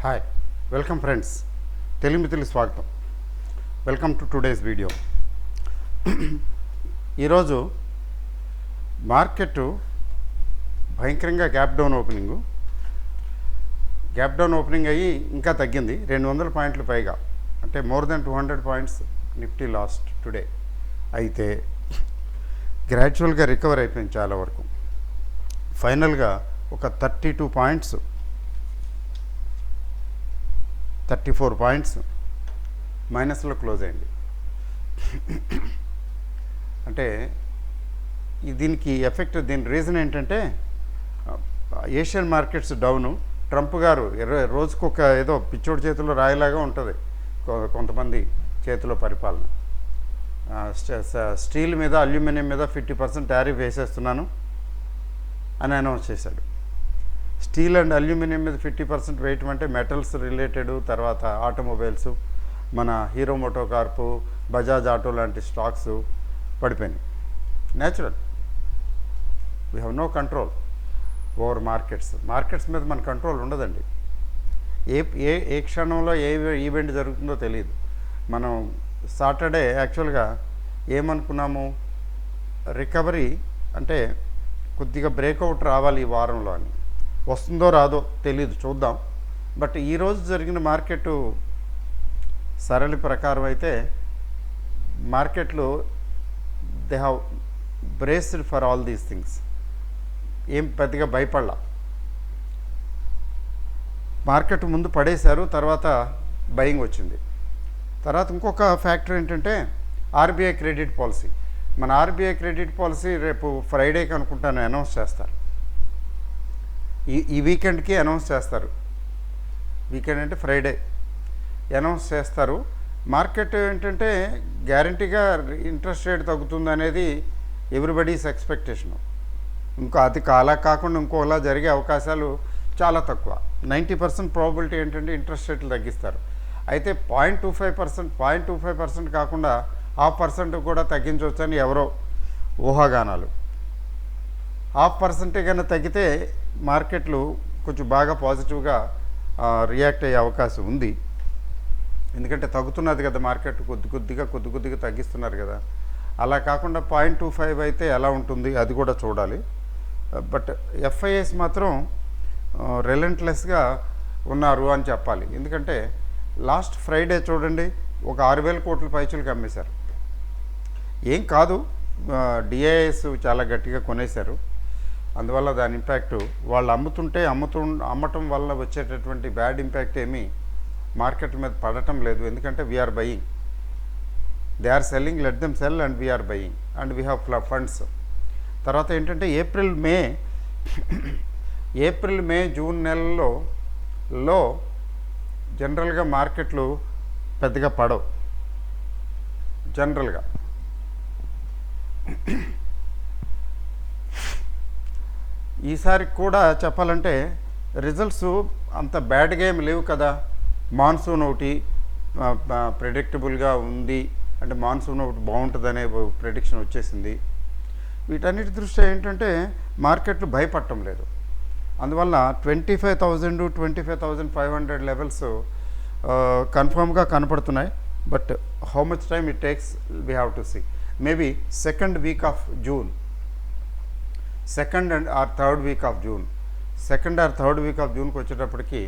Hi welcome friends, Telugu మిత్రులకు స్వాగతం. Welcome to today's video. ఈరోజు మార్కెట్ భయంకరంగా గ్యాప్ డౌన్ ఓపెనింగ్ అయ్యి ఇంకా తగ్గింది 200 పాయింట్లు పైగా, అంటే more than 200 points Nifty last today. అయితే గ్రాడ్యువల్గా రికవర్ అయిపోయింది చాలా వరకు. ఫైనల్గా ఒక 32 పాయింట్స్ 34 పాయింట్స్ మైనస్లో క్లోజ్ అయింది. అంటే దీనికి ఎఫెక్ట్, దీని రీజన్ ఏంటంటే ఏషియన్ మార్కెట్స్ డౌను. ట్రంప్ గారు రోజుకొక ఏదో పిచ్చోడి చేతిలో రాయిలాగా ఉంటుంది కొంతమంది చేతిలో పరిపాలన. స్టీల్ మీద, అల్యూమినియం మీద 50% టారిఫ్ వేసేస్తున్నాను అని అనౌన్స్ చేశాడు. స్టీల్ అండ్ అల్యూమినియం మీద 50% వేయటం అంటే మెటల్స్ రిలేటెడ్, తర్వాత ఆటోమొబైల్స్, మన హీరో మోటో కార్పు, బజాజ్ ఆటో లాంటి స్టాక్స్ పడిపోయినాయి. Natural, we have no control over markets మీద మన కంట్రోల్ ఉండదండి. ఏ క్షణంలో ఏ ఈవెంట్ జరుగుతుందో తెలియదు. మనం సాటర్డే యాక్చువల్గా ఏమనుకున్నాము, రికవరీ అంటే కొద్దిగా బ్రేక్అవుట్ రావాలి ఈ వారంలో అని. వస్తుందో రాదో తెలియదు, చూద్దాం. బట్ ఈరోజు జరిగిన మార్కెట్ సరళి ప్రకారం అయితే మార్కెట్లు they have braised for all these things. ఏం పెద్దగా భయపడలా. మార్కెట్ ముందు పడేశారు, తర్వాత బయింగ్ వచ్చింది. తర్వాత ఇంకొక ఫ్యాక్టర్ ఏంటంటే ఆర్బీఐ క్రెడిట్ పాలసీ. మన ఆర్బీఐ క్రెడిట్ పాలసీ రేపు ఫ్రైడేకి అనుకుంటాను అనౌన్స్ చేస్తారు. ఈ వీకెండ్కి అనౌన్స్ చేస్తారు. వీకెండ్ అంటే ఫ్రైడే అనౌన్స్ చేస్తారు. మార్కెట్ ఏంటంటే గ్యారంటీగా ఇంట్రెస్ట్ రేట్ తగ్గుతుంది అనేది ఎవ్రీబడీస్ ఎక్స్పెక్టేషను. అది అలా కాకుండా ఇంకోలా జరిగే అవకాశాలు చాలా తక్కువ. 90% ప్రాబిలిటీ ఏంటంటే ఇంట్రెస్ట్ రేట్లు తగ్గిస్తారు. అయితే 0.25% కాకుండా 0.5% కూడా తగ్గించవచ్చని ఎవరో ఊహాగానాలు. 0.5% కన్నా తగ్గితే మార్కెట్లు కొంచెం బాగా పాజిటివ్గా రియాక్ట్ అయ్యే అవకాశం ఉంది. ఎందుకంటే తగ్గుతున్నది కదా మార్కెట్, కొద్ది కొద్దిగా తగ్గిస్తున్నారు కదా. అలా కాకుండా 0.25 అయితే ఎలా ఉంటుంది అది కూడా చూడాలి. బట్ ఎఫ్ఐఎస్ మాత్రం రిలెంట్లెస్గా ఉన్నారు అని చెప్పాలి. ఎందుకంటే లాస్ట్ ఫ్రైడే చూడండి, ఒక 6,000 కోట్ల పైచులకు అమ్మేశారు. ఏం కాదు, డిఐఎస్ చాలా గట్టిగా కొనేశారు. అందువల్ల దాని ఇంపాక్ట్ వాళ్ళు అమ్మటం వల్ల వచ్చేటటువంటి బ్యాడ్ ఇంపాక్ట్ ఏమీ మార్కెట్ మీద పడటం లేదు. ఎందుకంటే we're buying, they are selling, let them sell and we're buying and we have funds. తర్వాత ఏంటంటే ఏప్రిల్ మే జూన్ నెలల్లో జనరల్గా మార్కెట్లు పెద్దగా పడవు. జనరల్గా ఈసారి కూడా చెప్పాలంటే రిజల్ట్స్ అంత బ్యాడ్గా ఏమి లేవు కదా. మాన్సూన్ ఒకటి ప్రెడిక్టబుల్గా ఉంది, అంటే మాన్సూన్ ఒకటి బాగుంటుందనే ప్రెడిక్షన్ వచ్చేసింది. వీటన్నిటి దృష్ట్యా ఏంటంటే మార్కెట్లు భయపడటం లేదు. అందువల్ల 25,000 25,500 లెవెల్స్ కన్ఫర్మ్గా కనపడుతున్నాయి. But how much time it takes we have to see. Maybe second week of June or third week of జూన్కి వచ్చేటప్పటికి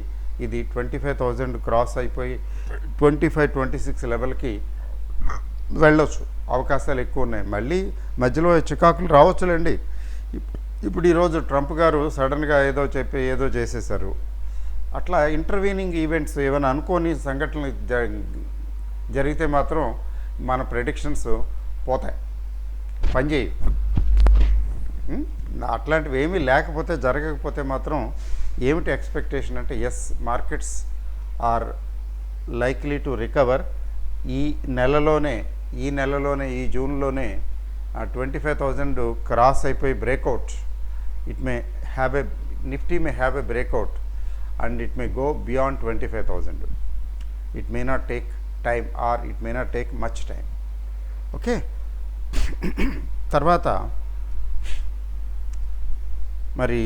ఇది 25,000 క్రాస్ అయిపోయి 25-26 లెవెల్కి వెళ్ళొచ్చు. అవకాశాలు ఎక్కువ ఉన్నాయి. మళ్ళీ మధ్యలో చికాకులు రావచ్చులేండి. ఇప్పుడు ఈరోజు ట్రంప్ గారు సడన్గా ఏదో చేసేశారు. అట్లా ఇంటర్వీనింగ్ ఈవెంట్స్ ఏమైనా అనుకోని సంఘటనలు జరిగితే మాత్రం మన ప్రెడిక్షన్స్ పోతాయి, పనిచేయవు. అట్లాంటివి ఏమీ లేకపోతే, జరగకపోతే మాత్రం ఏమిటి ఎక్స్పెక్టేషన్ అంటే, yes, markets are likely to recover. ఈ నెలలోనే ఈ జూన్లోనే 25,000 క్రాస్ అయిపోయి breakout, Nifty may have a breakout and it may go beyond 25,000. It may not take time or it may not take much time. Okay, తర్వాత మరి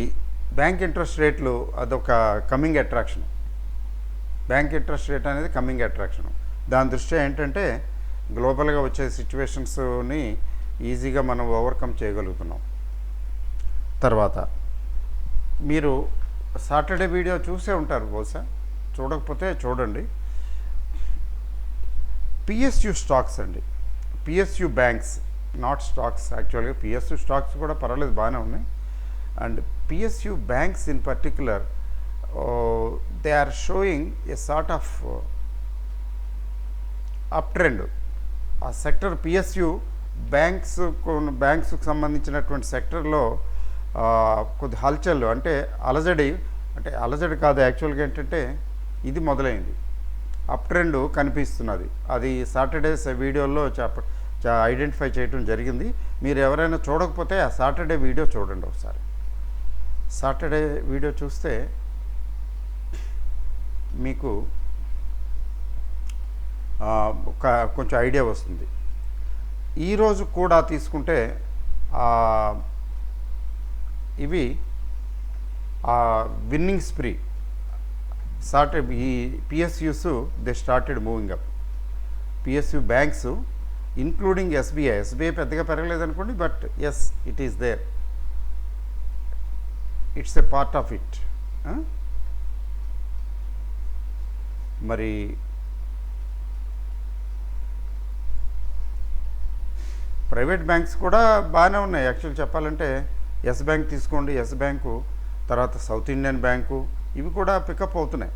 bank interest రేట్లు అదొక coming attraction. Bank interest rate అనేది coming attraction. దాని దృష్ట్యా ఏంటంటే గ్లోబల్గా వచ్చే సిచ్యువేషన్స్ని ఈజీగా మనం ఓవర్కమ్ చేయగలుగుతున్నాం. తర్వాత మీరు సాటర్డే వీడియో చూసే ఉంటారు బహుశా, చూడకపోతే చూడండి. పిఎస్యు స్టాక్స్ అండి, పిఎస్యు బ్యాంక్స్, నాట్ స్టాక్స్. యాక్చువల్గా పిఎస్యు స్టాక్స్ కూడా పర్వాలేదు, బాగానే ఉన్నాయి. And PSU banks in particular they are showing a sort of up trend. ఆ సెక్టర్ పిఎస్యు బ్యాంక్స్కి సంబంధించినటువంటి సెక్టర్లో కొద్ది హల్చల్, అంటే అలజడి కాదు, యాక్చువల్గా ఏంటంటే ఇది మొదలైంది, అప్ ట్రెండ్ కనిపిస్తున్నది. అది సాటర్డేస్ వీడియోలో ఐడెంటిఫై చేయడం జరిగింది. మీరు ఎవరైనా చూడకపోతే ఆ సాటర్డే వీడియో చూడండి ఒకసారి. సాటర్డే వీడియో చూస్తే మీకు కొంచెం ఐడియా వస్తుంది. ఈరోజు కూడా తీసుకుంటే ఇవి విన్నింగ్ స్ప్రీ ఈ PSUs they started moving up. PSU banks including SBI పెద్దగా పెరగలేదు అనుకోండి, but yes it is there, it's a part of it. మరి ప్రైవేట్ బ్యాంక్స్ కూడా బాగానే ఉన్నాయి. యాక్చువల్ చెప్పాలంటే ఎస్ బ్యాంక్ తీసుకోండి, ఎస్ బ్యాంకు, తర్వాత సౌత్ ఇండియన్ బ్యాంకు, ఇవి కూడా పికప్ అవుతున్నాయి.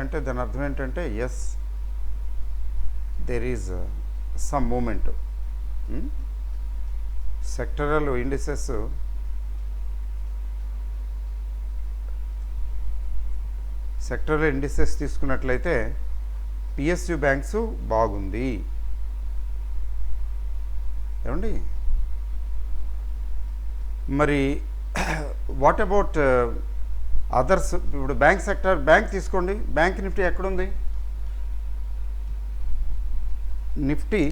అంటే దాని అర్థం ఏంటంటే yes there is some movement. Sectoral indices తీసుకున్నట్లయితే పిఎస్యు బ్యాంక్స్ బాగుంది ఏమండి. మరి వాట్ అబౌట్ అదర్స్? ఇప్పుడు బ్యాంక్ సెక్టర్, బ్యాంక్ తీసుకోండి, బ్యాంక్ నిఫ్టీ ఎక్కడుంది? నిఫ్టీ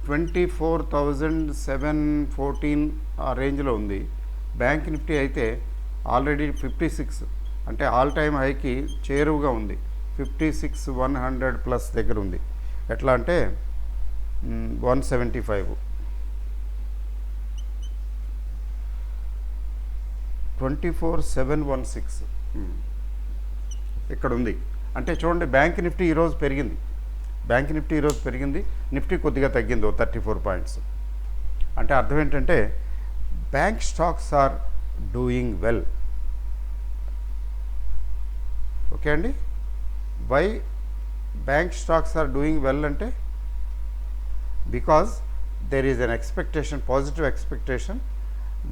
24,714 ఆ రేంజ్లో ఉంది. బ్యాంక్ నిఫ్టీ అయితే ఆల్రెడీ 56, అంటే ఆల్ టైమ్ హైకి చేరువుగా ఉంది. 56,100 ప్లస్ దగ్గర ఉంది. ఎట్లా అంటే 175, 24,716 ఇక్కడ ఉంది. అంటే చూడండి, బ్యాంక్ నిఫ్టీ ఈరోజు పెరిగింది. నిఫ్టీ కొద్దిగా తగ్గింది, 34 పాయింట్స్. అంటే అర్థం ఏంటంటే bank stocks are doing well. Okay అండి. Why bank stocks are doing well అంటే because there is an expectation, positive expectation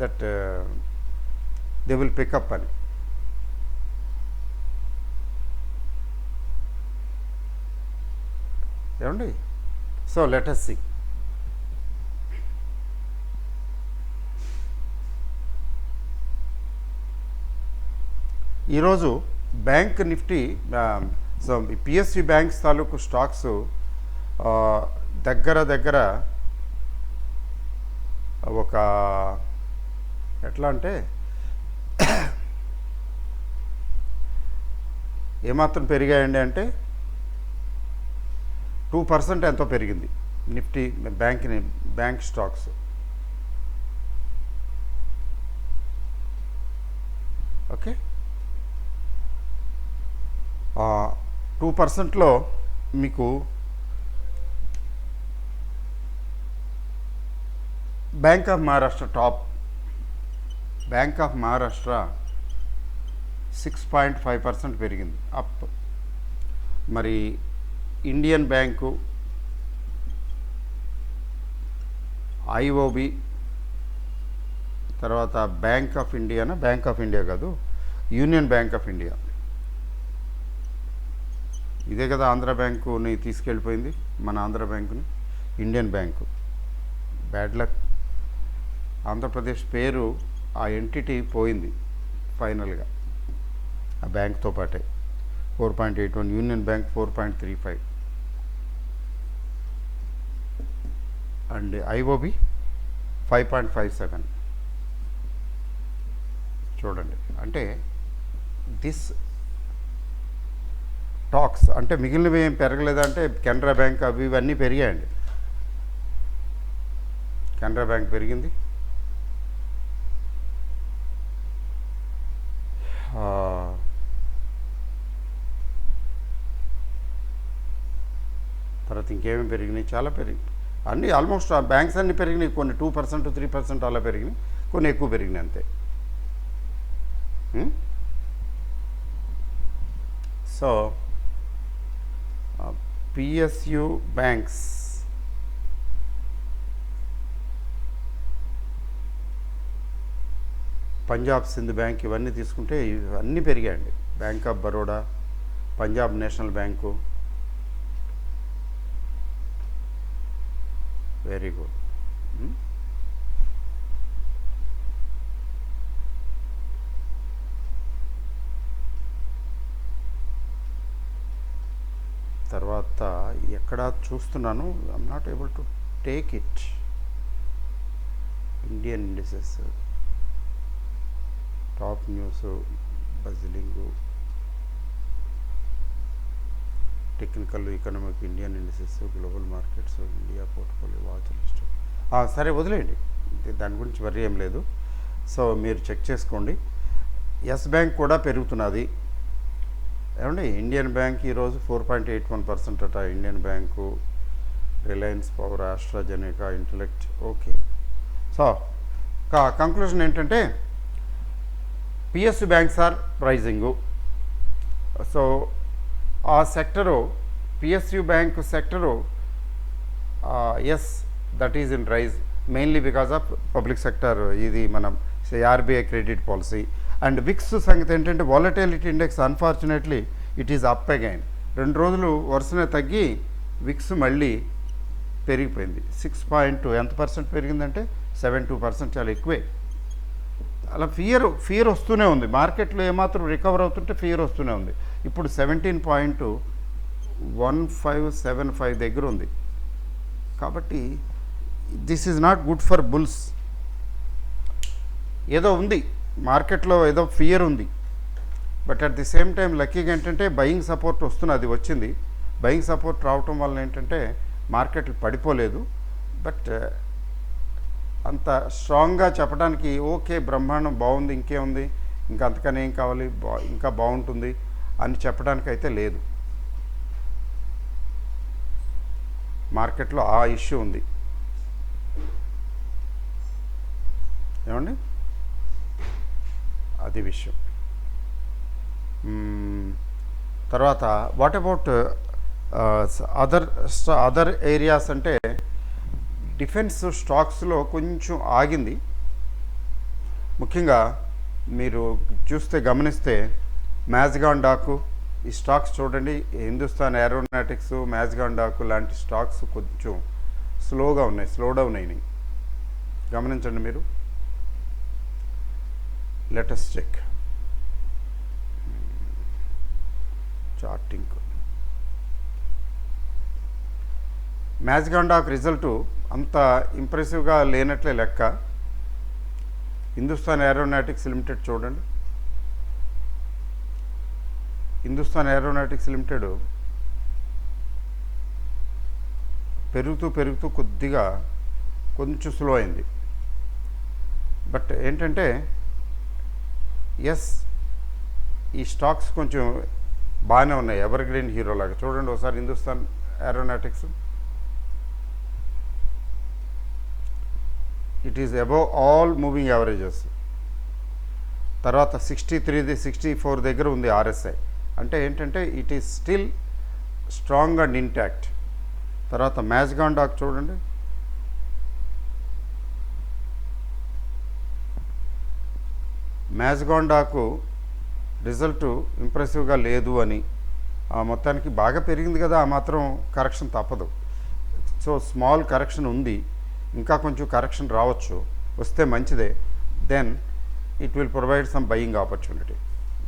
that they will pick up అని. ఏమండి? So let us see. ఈరోజు bank Nifty, so PSU banks తాలూకు stocks దగ్గర ఒక ఎట్లా అంటే ఏమాత్రం పెరిగాయండి అంటే 2% ఎంతో పెరిగింది నిఫ్టీ బ్యాంక్ స్టాక్స్. ఓకే, 2%లో మీకు bank of Maharashtra top. Bank of Maharashtra 6.5% పెరిగింది, అప్. మరి ఇండియన్ బ్యాంకు, ఐఓబి, తర్వాత బ్యాంక్ ఆఫ్ ఇండియా కాదు, యూనియన్ బ్యాంక్ ఆఫ్ ఇండియా. ఇదే కదా ఆంధ్ర బ్యాంకుని తీసుకెళ్ళిపోయింది, మన ఆంధ్ర బ్యాంకుని. Indian bank bad luck. Andhra Pradesh పేరు, ఆ ఎంటిటీ పోయింది ఫైనల్గా ఆ బ్యాంక్తో పాటే. 4.81, యూనియన్ బ్యాంక్ 4.35, అండ్ ఐఓబి 5.57. చూడండి. అంటే దిస్ టాక్స్ అంటే మిగిలినవి ఏం పెరగలేదంటే కెనరా బ్యాంక్ అవి ఇవన్నీ పెరిగాయండి. కెనరా బ్యాంక్ పెరిగింది, తర్వాత ఇంకేమేమి పెరిగినాయి, చాలా పెరిగినాయి అన్నీ. ఆల్మోస్ట్ ఆ బ్యాంక్స్ అన్నీ పెరిగినాయి. కొన్ని 2% 3% అలా పెరిగినాయి, కొన్ని ఎక్కువ పెరిగినాయి అంతే. So PSU banks Punjab Sindh bank ఇవన్నీ తీసుకుంటే ఇవన్నీ పెరిగాయండి. Bank of Baroda, Punjab national bank, very good. తర్వాత ఎక్కడ చూస్తున్నాను, I'm not able to take it. Indian indices, top news, buzzing, technical, economic, Indian indices, global markets, India portfolio, watch list. సరే వదిలేయండి, దాని గురించి వరీ ఏం లేదు. సో మీరు చెక్ చేసుకోండి. ఎస్ బ్యాంక్ కూడా పెరుగుతున్నది ఏమండి. ఇండియన్ బ్యాంక్ ఈరోజు 4.81% అట. Indian Bank, Reliance Power, AstraZeneca, Intellect. Okay. So conclusion ఏంటంటే PSU banks are rising. So ఆ sector, PSU bank sector, yes that is in rise mainly because of public sector. ఇది మనం RBI credit policy. And VIX సంగతి ఏంటంటే volatility index unfortunately it is up again. 2 రోజులు వరుసనే తగ్గి Vicks మళ్ళీ పెరిగిపోయింది. 6 ఎంత పర్సెంట్ పెరిగిందంటే 72%, చాలా ఎక్కువే. అలా ఫియర్ వస్తూనే ఉంది మార్కెట్లో. ఏమాత్రం రికవర్ అవుతుంటే ఫియర్ వస్తూనే ఉంది. ఇప్పుడు 17.1575 దగ్గర ఉంది. కాబట్టి this is not good for bulls. ఏదో ఉంది మార్కెట్లో, ఏదో ఫియర్ ఉంది. But at the same time లక్కీగా ఏంటంటే బయింగ్ సపోర్ట్ వస్తుంది, అది వచ్చింది. బయింగ్ సపోర్ట్ రావటం వల్ల ఏంటంటే మార్కెట్లు పడిపోలేదు. బట్ అంత స్ట్రాంగ్గా చెప్పడానికి ఓకే బ్రహ్మాండం బాగుంది, ఇంకేముంది, ఇంకా అంతకనే ఏం కావాలి, ఇంకా బాగుంటుంది అని చెప్పడానికి అయితే లేదు. మార్కెట్లో ఆ ఇష్యూ ఉంది ఏమండి, అది విషయం. తర్వాత వాట్ అబౌట్ అదర్ ఏరియాస్ అంటే డిఫెన్స్ స్టాక్స్లో కొంచెం ఆగింది. ముఖ్యంగా మీరు చూస్తే గమనిస్తే మ్యాజ్గాన్ డాకు ఈ స్టాక్స్ చూడండి. హిందుస్థాన్ ఏరోనాటిక్స్, మ్యాజ్గాన్ డాకు లాంటి స్టాక్స్ కొంచెం స్లోగా ఉన్నాయి, స్లో డౌన్ అయినాయి. గమనించండి మీరు. Let us check charting. Mazagon dock result అంత ఇంప్రెసివ్గా లేనట్లే లెక్క. హిందుస్థాన్ ఏరోనాటిక్స్ లిమిటెడ్ చూడండి. హిందుస్థాన్ ఏరోనాటిక్స్ లిమిటెడ్ పెరుగుతూ కొద్దిగా కొంచెం స్లో అయింది. బట్ ఏంటంటే ఎస్ ఈ స్టాక్స్ కొంచెం బాగానే ఉన్నాయి, ఎవర్ గ్రీన్ హీరో లాగా. చూడండి ఒకసారి Hindustan aeronautics, it is above all moving averages. తర్వాత 63 64 దగ్గర ఉంది ఆర్ఎస్ఐ. అంటే ఏంటంటే it is still strong and intact. తర్వాత మ్యాజ్గాన్ డాక్ చూడండి, మ్యాజ్గాన్ డాకు రిజల్ట్ ఇంప్రెసివ్గా లేదు అని. మొత్తానికి బాగా పెరిగింది కదా, ఆ మాత్రం కరెక్షన్ తప్పదు. సో స్మాల్ కరెక్షన్ ఉంది, ఇంకా కొంచెం కరెక్షన్ రావచ్చు, వస్తే మంచిదే. Then it will provide some buying opportunity.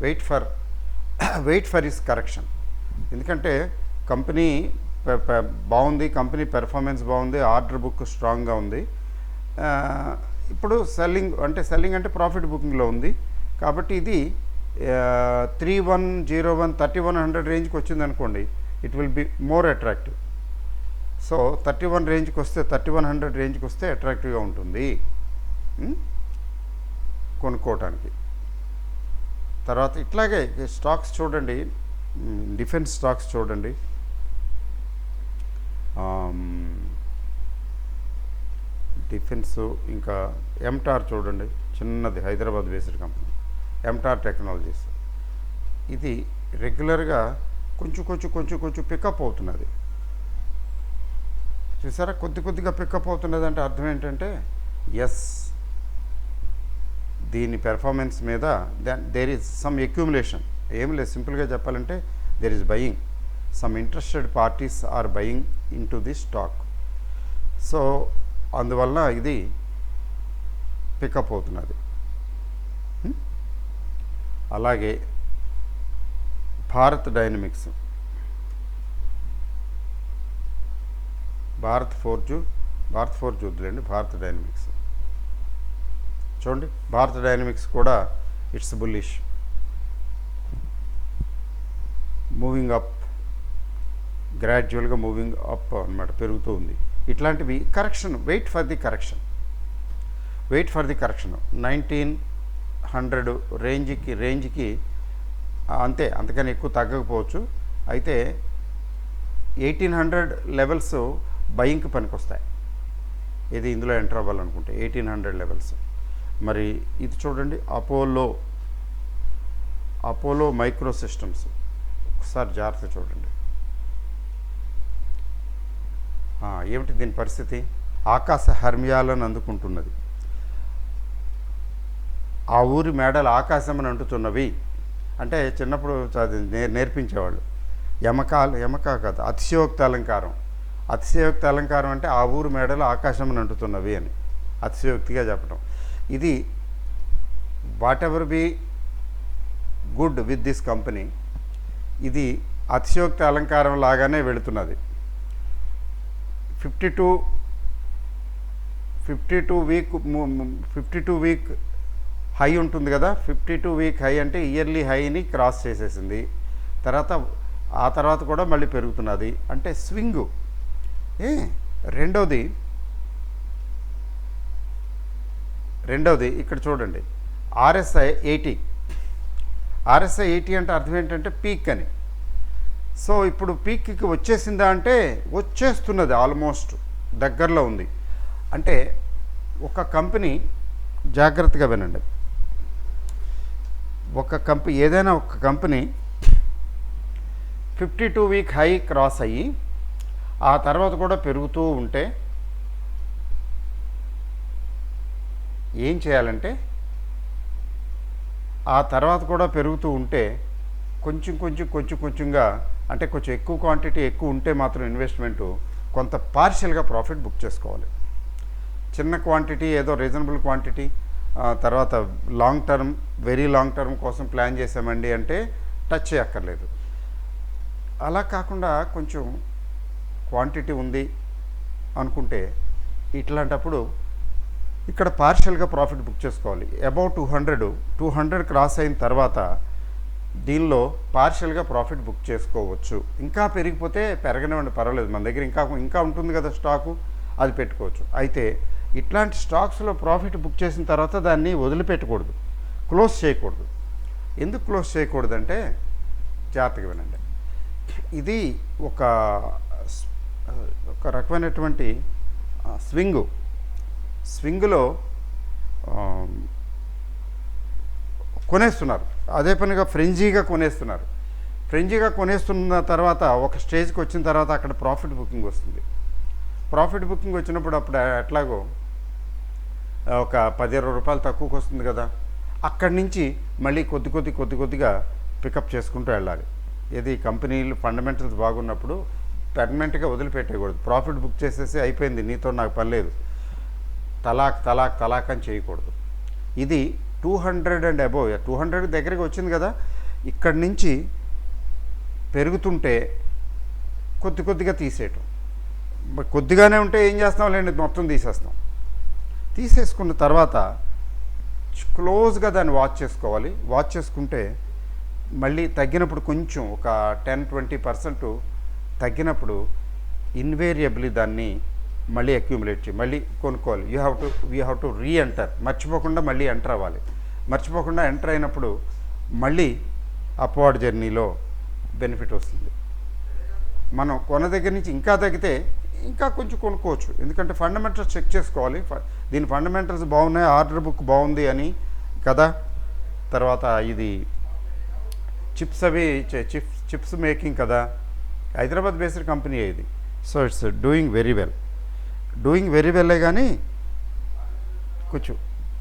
Wait for is correction. ఎందుకంటే కంపెనీ బాగుంది, కంపెనీ పెర్ఫార్మెన్స్ బాగుంది, ఆర్డర్ బుక్ స్ట్రాంగ్గా ఉంది. ఇప్పుడు సెల్లింగ్ అంటే ప్రాఫిట్ బుకింగ్లో ఉంది. కాబట్టి ఇది 3101 3100 రేంజ్కి వచ్చింది అనుకోండి, it will be more attractive. So 31 రేంజ్కి వస్తే 3100 రేంజ్కి వస్తే అట్రాక్టివ్గా ఉంటుంది కొనుక్కోవటానికి. తర్వాత ఇట్లాగే స్టాక్స్ చూడండి, డిఫెన్స్ స్టాక్స్ చూడండి. డిఫెన్స్ ఇంకా ఎంటార్ చూడండి, చిన్నది Hyderabad based company Ntorq technologies. ఇది రెగ్యులర్గా కొంచెం పికప్ అవుతున్నది. చూసారా, కొద్దిగా పికప్ అవుతున్నది అంటే అర్థం ఏంటంటే ఎస్, దీని పెర్ఫార్మెన్స్ మీద దేర్ ఈజ్ సమ్ అక్యుములేషన్. ఏం లేదు, సింపుల్గా చెప్పాలంటే there is buying, some interested parties are buying into the stock. So అందువల్ల ఇది పికప్ అవుతున్నది. అలాగే భారత్ డైనమిక్స్, భారత్ ఫోర్జ్ వద్దులేండి, భారత్ డైనమిక్స్ చూడండి. భారత్ డైనమిక్స్ కూడా ఇట్స్ బుల్లిష్, మూవింగ్ అప్, గ్రాడ్యువల్గా మూవింగ్ అప్ అన్నమాట, పెరుగుతూ ఉంది. ఇట్లాంటివి correction, wait for the correction 1900 రేంజ్కి అంతే, అంతకని ఎక్కువ తగ్గకపోవచ్చు. అయితే 1800 లెవెల్స్ బయింగ్కి పనికొస్తాయి. ఇది ఇందులో ఎంటర్ అవ్వాలనుకుంటే 1800 లెవెల్స్. మరి ఇది చూడండి, అపోలో మైక్రో సిస్టమ్స్, ఒకసారి జాగ్రత్త చూడండి. ఏమిటి దీని పరిస్థితి? ఆకాశ హర్మ్యాలను అందుకుంటున్నది. ఆ ఊరి మేడలు ఆకాశమని అంటుతున్నవి అంటే చిన్నప్పుడు నేర్పించేవాళ్ళు. యమక కాదు, అతిశయోక్త అలంకారం. అతిశయోక్తి అలంకారం అంటే ఆ ఊరు మేడలు ఆకాశమని అంటుతున్నవి అని అతిశయోక్తిగా చెప్పడం. ఇది what ever be good with this company, ఇది అతిశయోక్తి అలంకారం లాగానే వెళుతున్నది. 52 వీక్ హై ఉంటుంది కదా, 52 వీక్ హై అంటే ఇయర్లీ హైని క్రాస్ చేసేసింది. ఆ తర్వాత కూడా మళ్ళీ పెరుగుతున్నది అంటే స్వింగు. రెండవది ఇక్కడ చూడండి, RSI 80. RSI 80 అంటే అర్థం ఏంటంటే పీక్ అని. సో ఇప్పుడు పీక్కి వచ్చేసిందా అంటే వచ్చేస్తున్నది, ఆల్మోస్ట్ దగ్గరలో ఉంది. అంటే ఒక కంపెనీ, జాగ్రత్తగా వినండి, ఏదైనా ఒక కంపెనీ 52 వీక్ హై క్రాస్ అయ్యి ఆ తర్వాత కూడా పెరుగుతూ ఉంటే ఏం చేయాలంటే, ఆ తర్వాత కూడా పెరుగుతూ ఉంటే కొంచెంగా అంటే కొంచెం ఎక్కువ క్వాంటిటీ ఎక్కువ ఉంటే మాత్రం ఇన్వెస్ట్మెంటు కొంత పార్షియల్గా ప్రాఫిట్ బుక్ చేసుకోవాలి. చిన్న క్వాంటిటీ ఏదో రీజనబుల్ క్వాంటిటీ తర్వాత వెరీ లాంగ్ టర్మ్ కోసం ప్లాన్ చేసామండి అంటే టచ్ చేయక్కర్లేదు. అలా కాకుండా కొంచెం క్వాంటిటీ ఉంది అనుకుంటే ఇట్లాంటప్పుడు ఇక్కడ పార్షియల్గా ప్రాఫిట్ బుక్ చేసుకోవాలి. అబౌట్ 200 క్రాస్ అయిన తర్వాత దీనిలో పార్షియల్గా ప్రాఫిట్ బుక్ చేసుకోవచ్చు. ఇంకా పెరిగిపోతే పెరగనివ్వండి, పర్వాలేదు, మన దగ్గర ఇంకా ఉంటుంది కదా స్టాకు, అది పెట్టుకోవచ్చు. అయితే ఇట్లాంటి స్టాక్స్లో ప్రాఫిట్ బుక్ చేసిన తర్వాత దాన్ని వదిలిపెట్టకూడదు, క్లోజ్ చేయకూడదు. ఎందుకు క్లోజ్ చేయకూడదంటే జాగ్రత్తగా వినండి. ఇది ఒక రకమైనటువంటి స్వింగ్లో కొనేస్తున్నారు, అదే పనిగా ఫ్రెంజీగా కొనేస్తున్న తర్వాత ఒక స్టేజ్కి వచ్చిన తర్వాత అక్కడ ప్రాఫిట్ బుకింగ్ వస్తుంది. ప్రాఫిట్ బుకింగ్ వచ్చినప్పుడు అప్పుడు ఎట్లాగో ఒక 10-20 రూపాయలు తక్కువకి వస్తుంది కదా, అక్కడి నుంచి మళ్ళీ కొద్దిగా పికప్ చేసుకుంటూ వెళ్ళాలి. ఇది కంపెనీలు ఫండమెంటల్స్ బాగున్నప్పుడు పర్మనెంట్గా వదిలిపెట్టకూడదు. ప్రాఫిట్ బుక్ చేసేసి అయిపోయింది, నీతో నాకు పని లేదు, తలాక్ అని చేయకూడదు. ఇది 200 అండ్ అబోవ్, 200 దగ్గరికి వచ్చింది కదా, ఇక్కడి నుంచి పెరుగుతుంటే కొద్దిగా తీసేయటం. కొద్దిగానే ఉంటే ఏం చేస్తాం లేండి, మొత్తం తీసేసుకున్న తర్వాత క్లోజ్గా దాన్ని వాచ్ చేసుకోవాలి. వాచ్ చేసుకుంటే మళ్ళీ తగ్గినప్పుడు కొంచెం ఒక 10-20% తగ్గినప్పుడు ఇన్వేరియబుల్లీ దాన్ని మళ్ళీ అక్యూములేట్ చేయి, మళ్ళీ కొనుక్కోవాలి. యూ హ్యావ్ టు రీఎంటర్, మర్చిపోకుండా మళ్ళీ ఎంటర్ అవ్వాలి. మర్చిపోకుండా ఎంటర్ అయినప్పుడు మళ్ళీ అప్వార్డ్ జర్నీలో బెనిఫిట్ వస్తుంది. మనం కొన్న దగ్గర నుంచి ఇంకా తగ్గితే ఇంకా కొంచెం కొనుక్కోవచ్చు, ఎందుకంటే ఫండమెంటల్స్ చెక్ చేసుకోవాలి. దీని ఫండమెంటల్స్ బాగున్నాయి, ఆర్డర్ బుక్ బాగుంది అని కదా. తర్వాత ఇది చిప్స్ అవి చిప్స్ మేకింగ్ కదా, హైదరాబాద్ బేస్డ్ కంపెనీ ఇది. So it's doing very well కానీ కొంచెం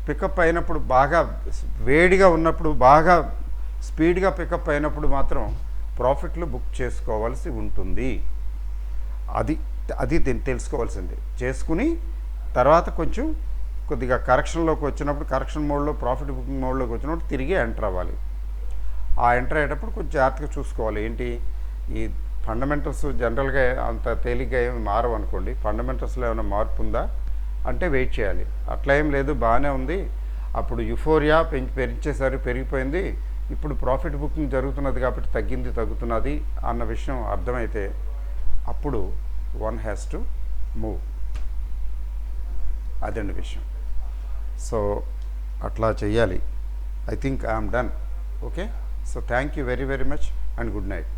పికప్ అయినప్పుడు బాగా వేడిగా ఉన్నప్పుడు బాగా స్పీడ్గా పికప్ అయినప్పుడు మాత్రం ప్రాఫిట్లు బుక్ చేసుకోవాల్సి ఉంటుంది. అది తెలుసుకోవాల్సింది. చేసుకుని తర్వాత కొద్దిగా కరెక్షన్లోకి వచ్చినప్పుడు, కరెక్షన్ మోడ్లో ప్రాఫిట్ బుకింగ్ మోడ్లోకి వచ్చినప్పుడు తిరిగి ఎంటర్ అవ్వాలి. ఆ ఎంటర్ అయ్యేటప్పుడు కొంచెం జాగ్రత్తగా చూసుకోవాలి. ఏంటి ఈ ఫండమెంటల్స్ జనరల్గా అంత తేలిగ్గా ఏమి మారవు అనుకోండి. ఫండమెంటల్స్లో ఏమైనా మార్పు ఉందా అంటే వెయిట్ చేయాలి. అట్లా ఏం లేదు, బాగానే ఉంది, అప్పుడు యుఫోరియా పెంచేసరి పెరిగిపోయింది, ఇప్పుడు ప్రాఫిట్ బుకింగ్ జరుగుతున్నది కాబట్టి తగ్గుతున్నది అన్న విషయం అర్థమైతే అప్పుడు వన్ హ్యాస్ టు మూవ్. అదండి విషయం. సో అట్లా చెయ్యాలి. I think I'm done. Okay, so thank you very very much and good night.